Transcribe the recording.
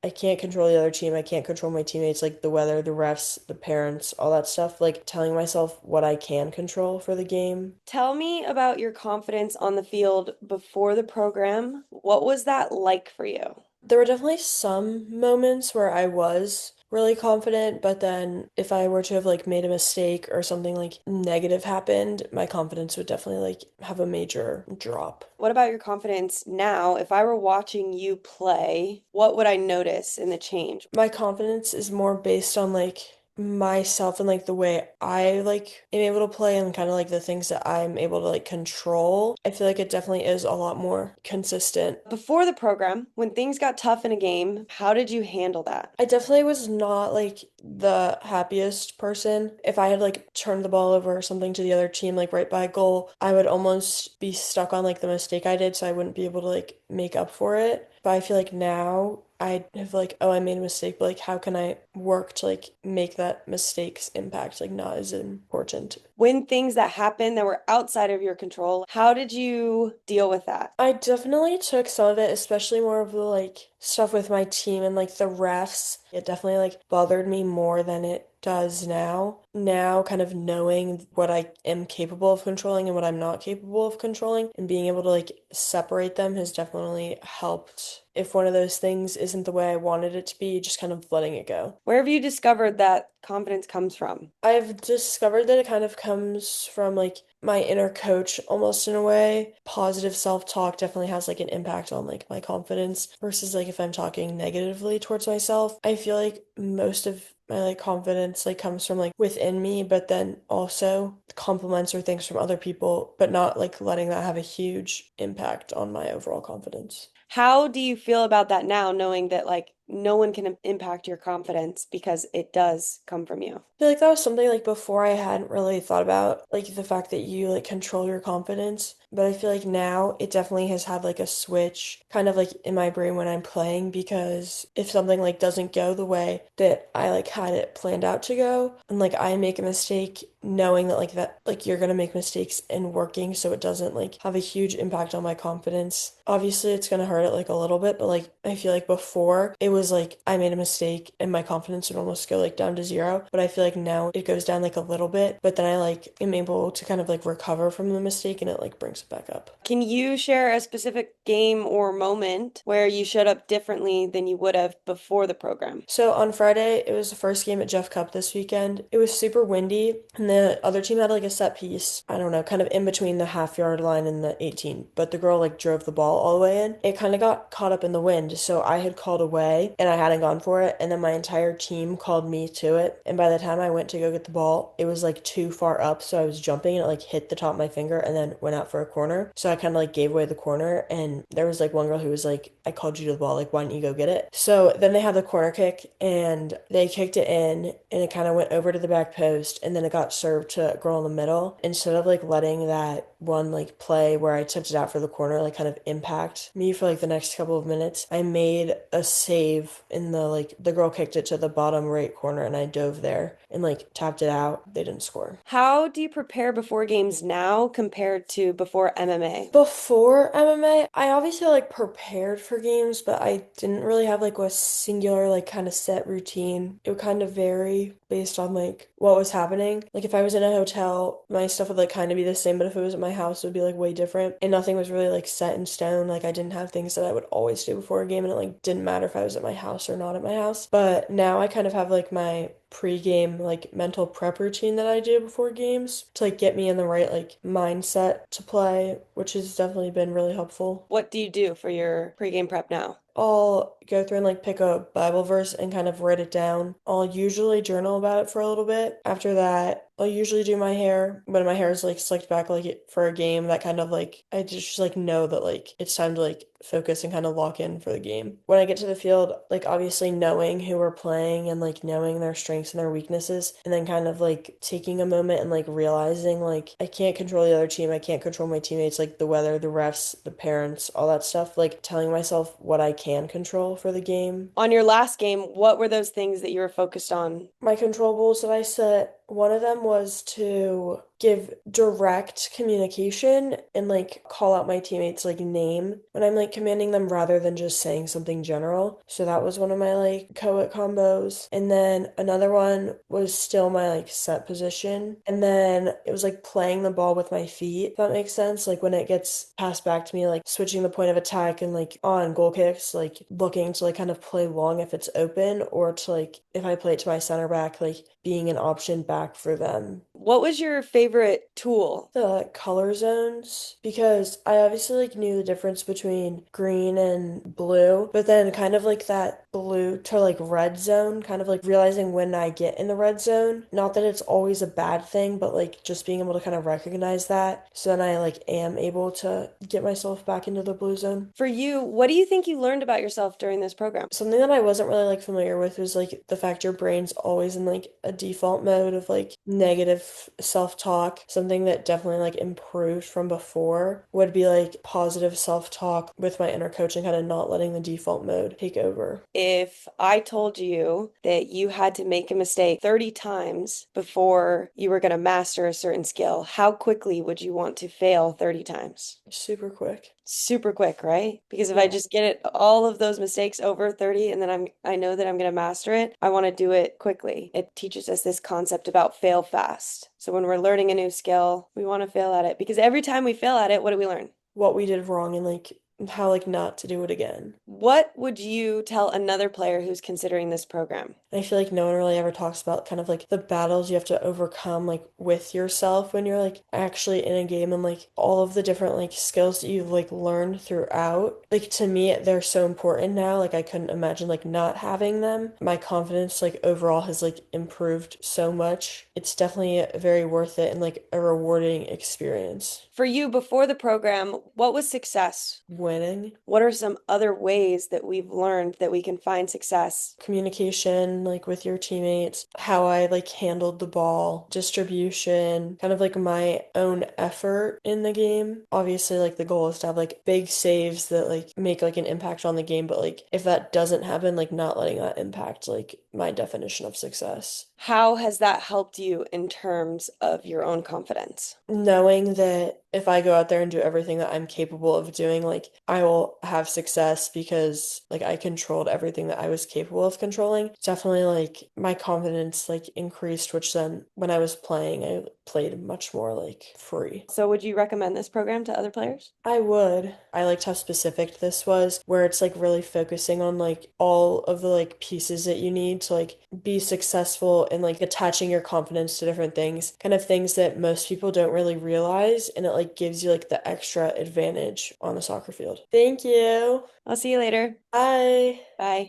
I can't control the other team. I can't control my teammates, like the weather, the refs, the parents, all that stuff. Like telling myself what I can control for the game. Tell me about your confidence on the field before the program. What was that like for you? There were definitely some moments where I was really confident, but then if I were to have like made a mistake or something like negative happened, my confidence would definitely like have a major drop. What about your confidence now? If I were watching you play, what would I notice in the change? My confidence is more based on like myself and like the way I like am able to play and kind of like the things that I'm able to like control. I feel like it definitely is a lot more consistent. Before the program, when things got tough in a game, how did you handle that? I definitely was not like the happiest person. If I had like turned the ball over or something to the other team, like right by goal, I would almost be stuck on like the mistake I did, so I wouldn't be able to like make up for it. But I feel like now I have like, oh, I made a mistake, but like how can I work to like make that mistake's impact like not as important? When things that happened that were outside of your control, how did you deal with that? I definitely took some of it, especially more of the like stuff with my team and like the refs. It definitely like bothered me more than it does now. Now, kind of knowing what I am capable of controlling and what I'm not capable of controlling and being able to like separate them has definitely helped. If one of those things isn't the way I wanted it to be, just kind of letting it go. Where have you discovered that confidence comes from? I've discovered that it kind of comes from like my inner coach almost in a way. Positive self-talk definitely has like an impact on like my confidence versus like if I'm talking negatively towards myself. I feel like most of my like confidence like comes from like within me, but then also compliments or things from other people, but not like letting that have a huge impact on my overall confidence. How do you feel about that now, knowing that like no one can impact your confidence because it does come from you? Feel like that was something like before I hadn't really thought about, like the fact that you like control your confidence. But I feel like now it definitely has had like a switch kind of like in my brain when I'm playing because if something like doesn't go the way that I like had it planned out to go and like I make a mistake knowing that like you're gonna make mistakes and working so it doesn't like have a huge impact on my confidence. Obviously it's gonna hurt it like a little bit, but like I feel like before it was like I made a mistake and my confidence would almost go like down to zero. But I feel like now it goes down like a little bit, but then I like am able to kind of like recover from the mistake and it like brings it back up. Can you share a specific game or moment where you showed up differently than you would have before the program? So on Friday, it was the first game at Jeff Cup this weekend. It was super windy, and the other team had like a set piece. I don't know, kind of in between the half-yard line and the 18. But the girl like drove the ball all the way in. It kind of got caught up in the wind, so I had called away and I hadn't gone for it, and then my entire team called me to it. And by the time I went to go get the ball, it was like too far up, so I was jumping and it like hit the top of my finger and then went out for a corner. So I kind of like gave away the corner, and there was like one girl who was like, "I called you to the ball, like why didn't you go get it?" So then they had the corner kick and they kicked it in and it kind of went over to the back post and then it got served to a girl in the middle. Instead of like letting that one like play where I tipped it out for the corner like kind of impact me for like the next couple of minutes, I made a save in the like the girl kicked it to the bottom right corner and I dove there and like tapped it out. They didn't score. How do you prepare before games now compared to before MMA? Before MMA, I obviously like prepared for games, but I didn't really have like a singular like kind of set routine. It would kind of vary based on like what was happening. Like if I was in a hotel, my stuff would like kind of be the same, but if it was at my house, it would be like way different. And nothing was really like set in stone. Like I didn't have things that I would always do before a game, and it like didn't matter if I was at my house or not at my house. But now I kind of have like my pre-game like mental prep routine that I do before games to like get me in the right like mindset to play, which has definitely been really helpful. What do you do for your pregame prep now? I'll go through and like pick a Bible verse and kind of write it down. I'll usually journal about it for a little bit. After that, I'll usually do my hair. When my hair is like slicked back like for a game, that kind of like I just like know that like it's time to like focus and kind of lock in for the game. When I get to the field, like obviously knowing who we're playing and like knowing their strengths and their weaknesses, and then kind of like taking a moment and like realizing like I can't control the other team, I can't control my teammates, like the weather, the refs, the parents, all that stuff. Like telling myself what I can control for the game. On your last game, what were those things that you were focused on? My controllables that I set, one of them was to give direct communication and like call out my teammates like name when I'm like commanding them rather than just saying something general. So that was one of my like co-ed combos. And then another one was still my like set position. And then it was like playing the ball with my feet, if that makes sense. Like when it gets passed back to me, like switching the point of attack and like on goal kicks, like looking to like kind of play long if it's open or to like if I play it to my center back, like being an option back for them. What was your favorite tool? The color zones because I obviously like knew the difference between green and blue, but then kind of like that blue to like red zone, kind of like realizing when I get in the red zone. Not that it's always a bad thing, but like just being able to kind of recognize that. So then I like am able to get myself back into the blue zone. For you, what do you think you learned about yourself during this program? Something that I wasn't really like familiar with was like the fact your brain's always in like a default mode of like negative self-talk. Something that definitely like improved from before would be like positive self-talk with my inner coach and kind of not letting the default mode take over. If I told you that you had to make a mistake 30 times before you were going to master a certain skill, how quickly would you want to fail 30 times? Super quick. Super quick, right? Because if I Yeah. just get it all of those mistakes over 30 and then I know that I'm going to master it, I want to do it quickly. It teaches us this concept about fail fast. So when we're learning a new skill, we want to fail at it because every time we fail at it, what do we learn? What we did wrong and like how like not to do it again. What would you tell another player who's considering this program? I feel like no one really ever talks about kind of like the battles you have to overcome like with yourself when you're like actually in a game and like all of the different like skills that you've like learned throughout. Like to me, they're so important now. Like I couldn't imagine like not having them. My confidence like overall has like improved so much. It's definitely very worth it and like a rewarding experience. For you, before the program, what was success? Winning. What are some other ways that we've learned that we can find success? Communication like with your teammates, how I like handled the ball, distribution, kind of like my own effort in the game. Obviously, like the goal is to have like big saves that like make like an impact on the game, but like if that doesn't happen, like not letting that impact like my definition of success. How has that helped you in terms of your own confidence? Knowing that if I go out there and do everything that I'm capable of doing, like I will have success because like I controlled everything that I was capable of controlling. Definitely like my confidence like increased, which then when I was playing, I played much more like free. So, would you recommend this program to other players? I would. I liked how specific this was, where it's like really focusing on like all of the like pieces that you need to like be successful and like attaching your confidence to different things, kind of things that most people don't really realize, and it like gives you like the extra advantage on the soccer field. Thank you. I'll see you later. Bye. Bye.